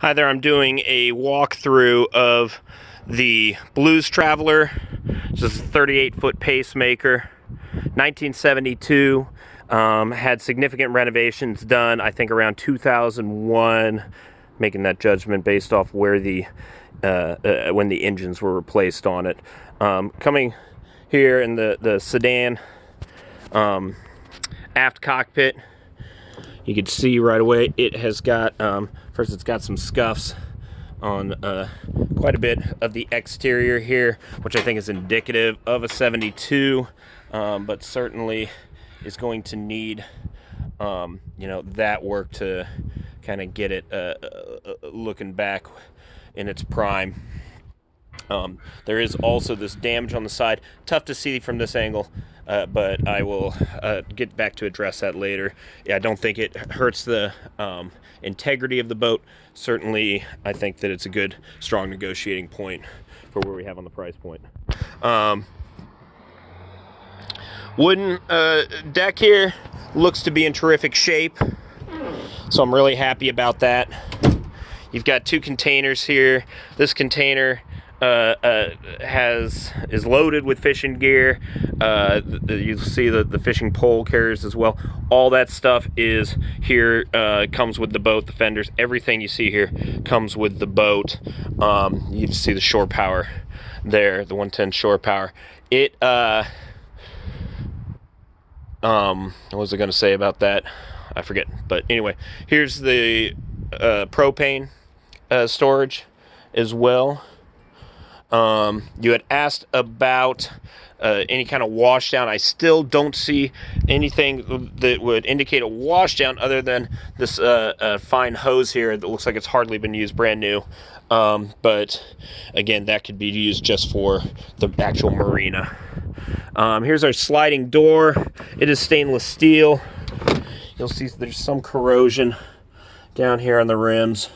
Hi there, I'm doing a walkthrough of the Blues Traveler. This is a 38-foot Pacemaker, 1972. Had significant renovations done, I think around 2001, making that judgment based off where the when the engines were replaced on it. Coming here in the sedan aft cockpit, you can see right away it has got, first it's got some scuffs on quite a bit of the exterior here, which I think is indicative of a 72, but certainly is going to need, that work to kind of get it looking back in its prime. There is also this damage on the side. Tough to see from this angle, but I will get back to address that later. Yeah, I don't think it hurts the integrity of the boat. Certainly, I think that it's a good, strong negotiating point for where we have on the price point. Wooden deck here looks to be in terrific shape, so I'm really happy about that. You've got two containers here. This container is loaded with fishing gear. You see the fishing pole carriers as well. All that stuff is here, comes with the boat. The fenders, everything you see here comes with the boat. You can see the shore power there, the 110 shore power. It what was I going to say about that? I forget. But anyway, here's the propane storage as well. You had asked about any kind of washdown. I still don't see anything that would indicate a washdown other than this fine hose here that looks like it's hardly been used, brand new. But again, that could be used just for the actual marina. Here's our sliding door. It is stainless steel. You'll see there's some corrosion down here on the rims.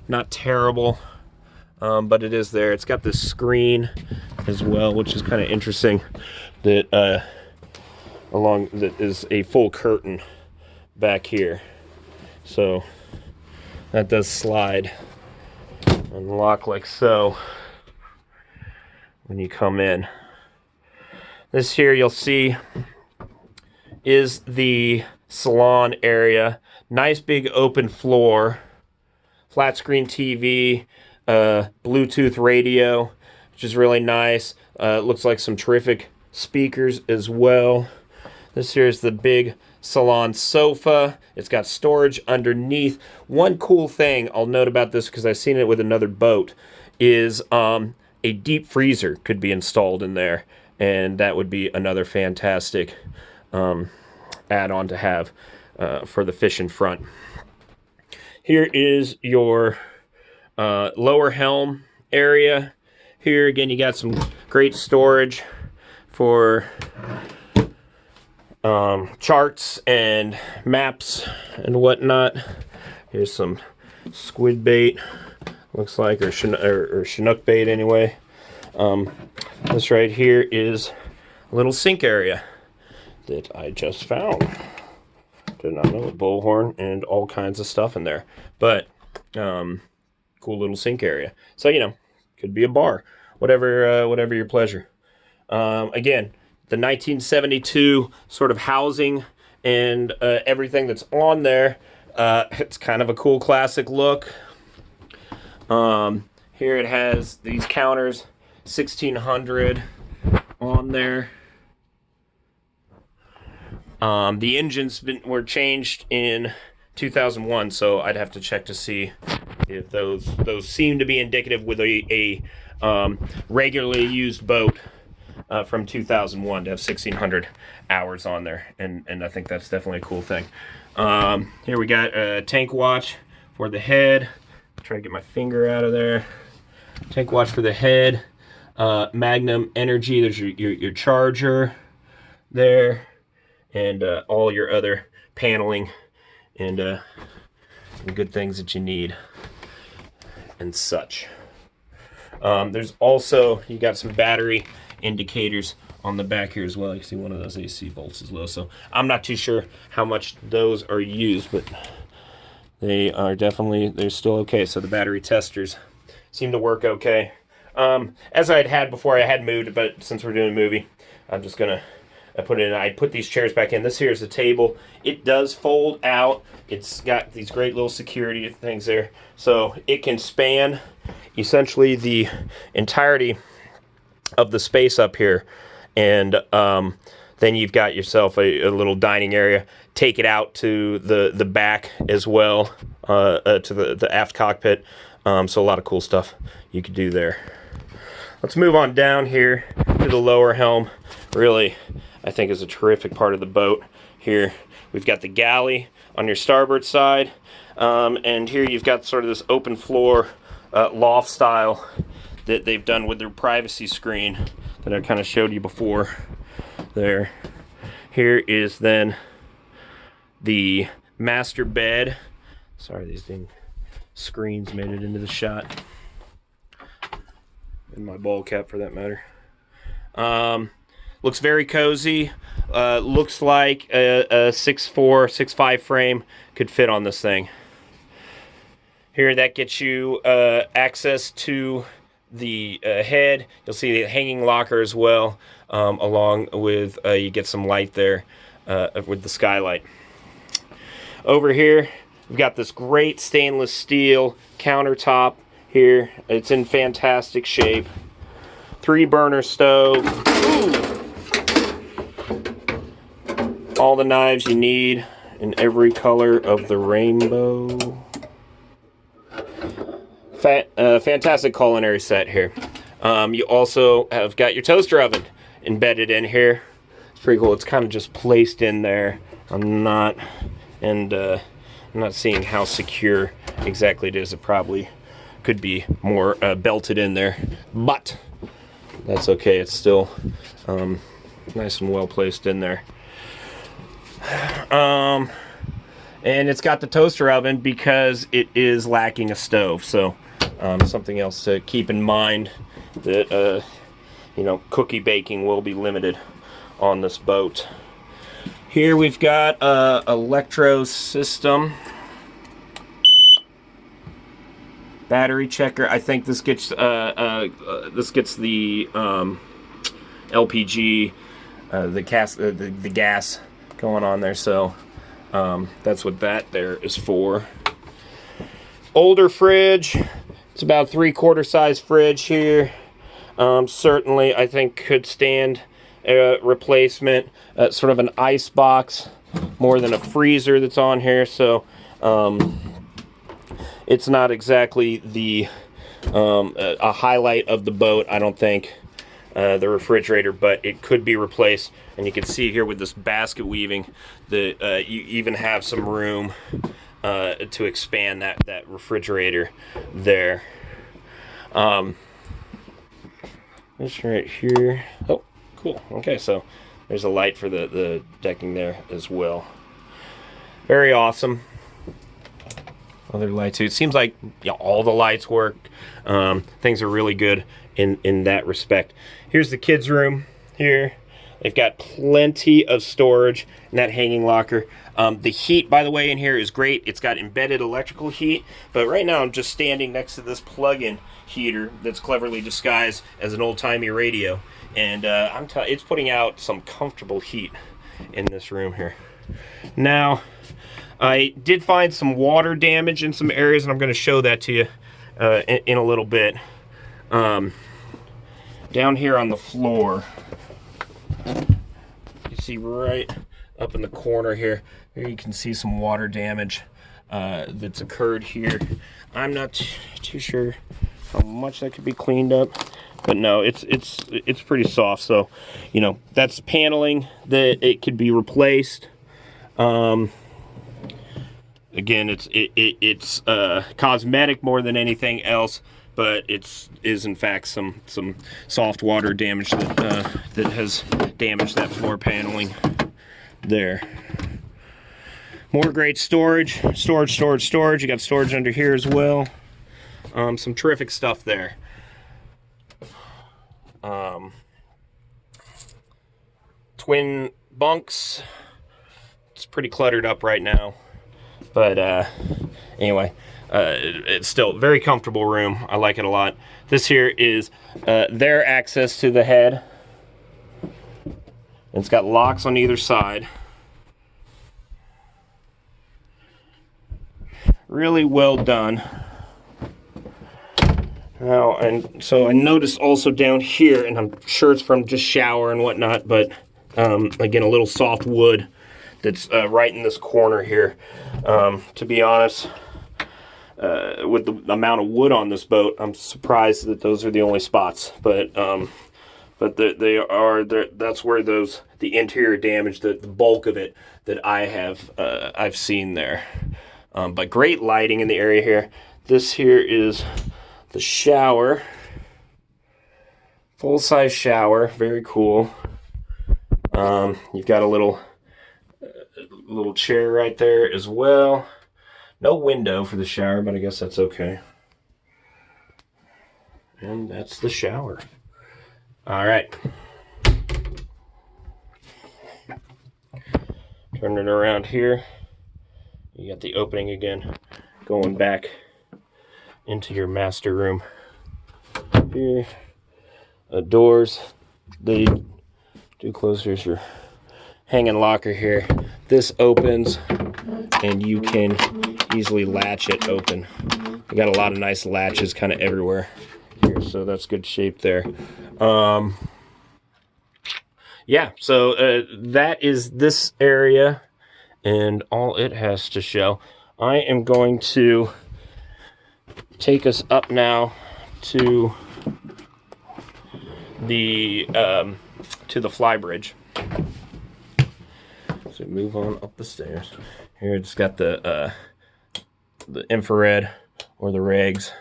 Not terrible. But it is there. It's got this screen as well, which is kind of interesting. That that is a full curtain back here, so that does slide and lock like so when you come in. This here you'll see is the salon area. Nice big open floor, flat screen TV. Bluetooth radio, which is really nice. Looks like some terrific speakers as well. This here is the big salon sofa. It's got storage underneath. One cool thing I'll note about this, because I've seen it with another boat, is a deep freezer could be installed in there, and that would be another fantastic add-on to have for the fishing front. Here is your lower helm area. Here again, you got some great storage for charts and maps and whatnot. Here's some squid bait, looks like, or Chinook bait anyway. This right here is a little sink area that I just found. Did not know, a bullhorn and all kinds of stuff in there, but cool little sink area. So, could be a bar, whatever your pleasure. Again, the 1972 sort of housing and everything that's on there, it's kind of a cool classic look. Here it has these counters, 1600 on there. The engines were changed in 2001, so I'd have to check to see if those seem to be indicative with a regularly used boat from 2001 to have 1600 hours on there, and I think that's definitely a cool thing. Here we got a tank watch for the head. Try to get my finger out of there. Tank watch for the head. Magnum Energy. There's your charger there, and all your other paneling and good things that you need and such. There's also, you got some battery indicators on the back here as well. You can see one of those AC bolts as well. So I'm not too sure how much those are used, but they're still okay. So the battery testers seem to work okay. As I had before, I had moved, but since we're doing a movie, I'm just gonna I put these chairs back in. This here is the table. It does fold out. It's got these great little security things there, so it can span essentially the entirety of the space up here, and then you've got yourself a little dining area. Take it out to the back as well, to the aft cockpit. So a lot of cool stuff you could do there. Let's move on down here to the lower helm. Really, I think is a terrific part of the boat. Here we've got the galley on your starboard side, and here you've got sort of this open floor loft style that they've done with their privacy screen that I kind of showed you before there. Here is then the master bed. Sorry, these dang screens made it into the shot. And my ball cap for that matter. Looks very cozy. Looks like a 6'4", 6'5" frame could fit on this thing. Here, that gets you access to the head. You'll see the hanging locker as well, along with you get some light there with the skylight. Over here, we've got this great stainless steel countertop here. It's in fantastic shape. 3-burner stove. Ooh. All the knives you need in every color of the rainbow. Fantastic culinary set here. You also have got your toaster oven embedded in here. It's pretty cool. It's kind of just placed in there. I'm not seeing how secure exactly it is. It probably could be more belted in there, but that's okay. It's still nice and well placed in there. And it's got the toaster oven because it is lacking a stove. So something else to keep in mind, that cookie baking will be limited on this boat. Here we've got a electro system. Battery checker. I think this gets the LPG, the gas going on there. So that's what that there is for. Older fridge. It's about 3/4 size fridge here. Certainly, I think could stand a replacement. Sort of an ice box more than a freezer that's on here. So it's not exactly the a highlight of the boat, I don't think, the refrigerator, but it could be replaced. And you can see here with this basket weaving that you even have some room to expand that refrigerator there. This right here. Oh, cool. Okay, so there's a light for the decking there as well. Very awesome. Other lights too. It seems like all the lights work. Things are really good in that respect. Here's the kids' room here. They've got plenty of storage in that hanging locker. The heat, by the way, in here is great. It's got embedded electrical heat, but right now I'm just standing next to this plug-in heater that's cleverly disguised as an old-timey radio, and it's putting out some comfortable heat in this room here. Now, I did find some water damage in some areas, and I'm going to show that to you in a little bit. Down here on the floor, you see right up in the corner here, you can see some water damage that's occurred here. I'm not too sure how much that could be cleaned up, but no, it's pretty soft. So, that's paneling that it could be replaced. Again, it's cosmetic more than anything else, but is in fact some soft water damage that has damaged that floor paneling there. More great storage. You got storage under here as well. Some terrific stuff there. Twin bunks. It's pretty cluttered up right now, But anyway, it's still a very comfortable room. I like it a lot. This here is their access to the head. It's got locks on either side. Really well done. Now, and so I noticed also down here, and I'm sure it's from just shower and whatnot, but again, a little soft wood that's right in this corner here. To be honest, with the amount of wood on this boat, I'm surprised that those are the only spots. But that's where the interior damage, the bulk of it that I've seen there. But great lighting in the area here. This here is the shower, full-size shower, very cool. You've got a little chair right there as well. No window for the shower, but I guess that's okay. And that's the shower. All right. Turn it around here. You got the opening again, going back into your master room. Here, doors, they do close. Here's your hanging locker here. This opens, and you can easily latch it open. You got a lot of nice latches kind of everywhere here, so that's good shape there. Yeah, so that is this area and all it has to show. I am going to take us up now to the fly bridge. So move on up the stairs. Here it's got the infrared or the regs.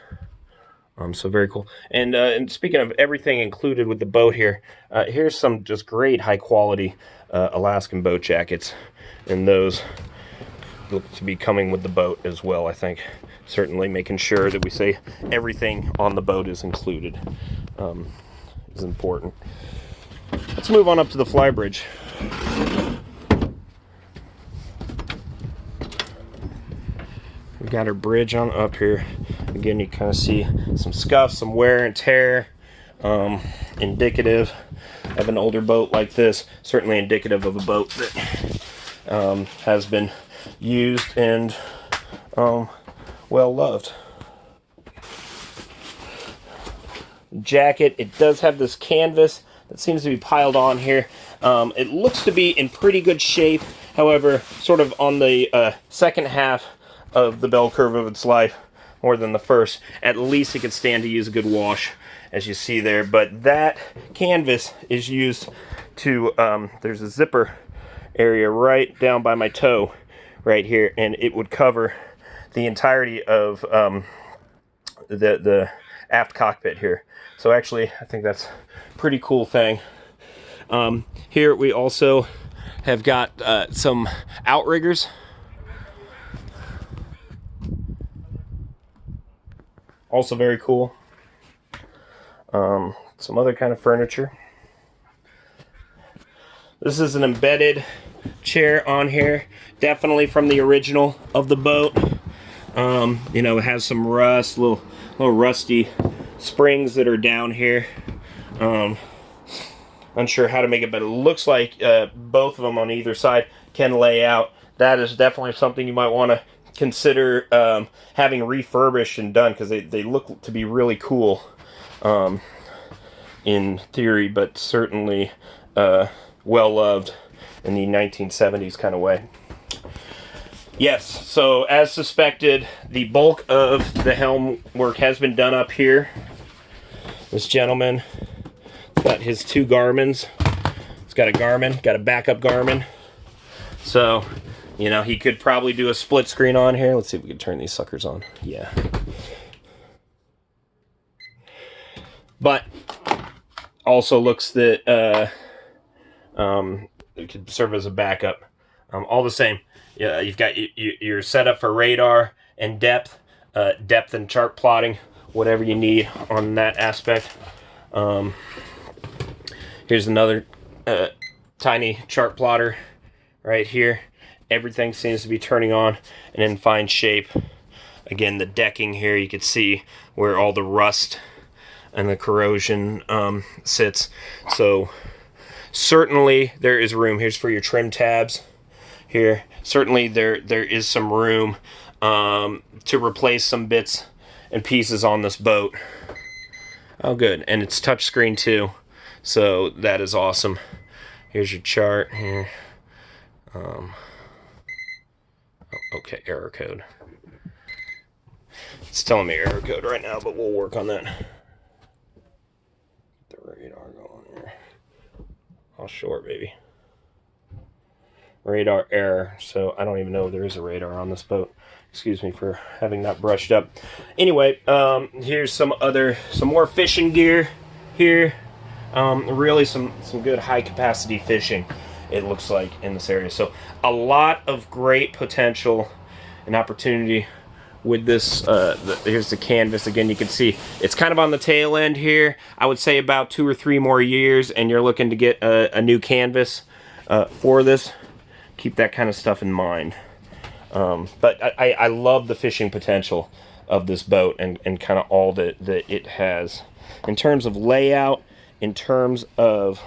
So very cool. And speaking of everything included with the boat here, here's some just great high quality Alaskan boat jackets, and those look to be coming with the boat as well. I think certainly making sure that we say everything on the boat is included is important. Let's move on up to the fly bridge. We got our bridge on up here. Again, you kind of see some scuffs, some wear and tear, indicative of an older boat like this. Certainly indicative of a boat that has been used and well loved. Jacket, it does have this canvas that seems to be piled on here. It looks to be in pretty good shape. However, sort of on the second half of the bell curve of its life, more than the first. At least it could stand to use a good wash, as you see there. But that canvas is used to, there's a zipper area right down by my toe right here, and it would cover the entirety of the aft cockpit here. So actually, I think that's a pretty cool thing. Here we also have got some outriggers. Also very cool. Some other kind of furniture. This is an embedded chair on here. Definitely from the original of the boat. You know, it has some rust, little rusty springs that are down here. Unsure how to make it, but it looks like both of them on either side can lay out. That is definitely something you might want to consider having refurbished and done, because they look to be really cool in theory, but certainly well loved in the 1970s kind of way. Yes, so as suspected, the bulk of the helm work has been done up here. This gentleman got his two Garmins. It's got a Garmin, got a backup Garmin. So, you know, he could probably do a split screen on here. Let's see if we can turn these suckers on. Yeah. But also looks that it could serve as a backup. All the same, yeah, you've got your setup for radar and depth and chart plotting, whatever you need on that aspect. Here's another tiny chart plotter right here. Everything seems to be turning on and in fine shape. Again, the decking here, you can see where all the rust and the corrosion sits. So certainly there is room. Here's for your trim tabs here. Certainly there is some room to replace some bits and pieces on this boat. Oh, good. And it's touchscreen too, so that is awesome. Here's your chart here. Okay, error code. It's telling me error code right now, but we'll work on that. Get the radar going here. I'll short, baby. Radar error. So I don't even know if there is a radar on this boat. Excuse me for having not brushed up. Anyway, here's some more fishing gear here. Really some good high capacity fishing, it looks like, in this area. So a lot of great potential and opportunity with this. Here's the canvas again. You can see it's kind of on the tail end here. I would say about 2 or 3 more years, and you're looking to get a new canvas for this. Keep that kind of stuff in mind. But I love the fishing potential of this boat and kind of all that it has in terms of layout, in terms of